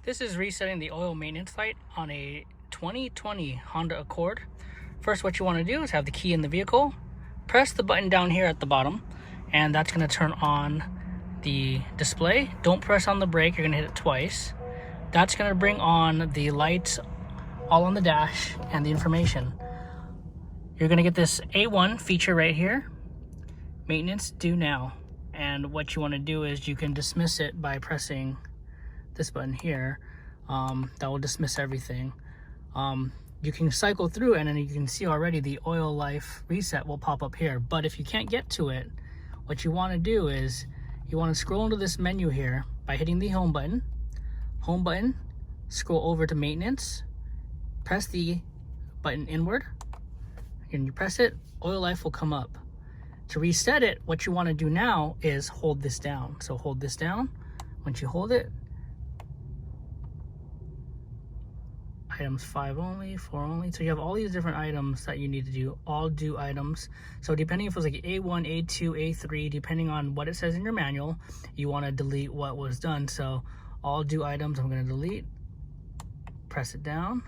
This is resetting the oil maintenance light on a 2020 Honda Accord. First, what you want to do is have the key in the vehicle, press the button down here at the bottom, and that's going to turn on the display. Don't press on the brake, you're going to hit it twice. That's going to bring on the lights all on the dash and the information. You're going to get this A1 feature right here, maintenance due now. And what you want to do is you can dismiss it by pressing this button here. That will dismiss everything. You can cycle through and then you can see already the oil life reset will pop up here. But if you can't get to it, what you want to do is you want to scroll into this menu here by hitting the home button, scroll over to maintenance, press the button inward, and you press it, oil life will come up. To reset it, what you want to do now is hold this down. So hold this down. Once you hold it, items 5 only, 4 only. So you have all these different items that you need to do, all due items. So depending if it was like A1, A2, A3, depending on what it says in your manual, you want to delete what was done. So all due items, I'm going to delete, press it down,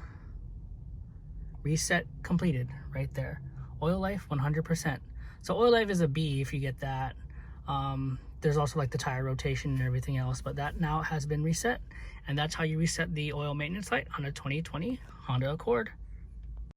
reset completed right there. Oil life 100%. So oil life is a B if you get that. There's also like the tire rotation and everything else, but that now has been reset. And that's how you reset the oil maintenance light on a 2020 Honda Accord.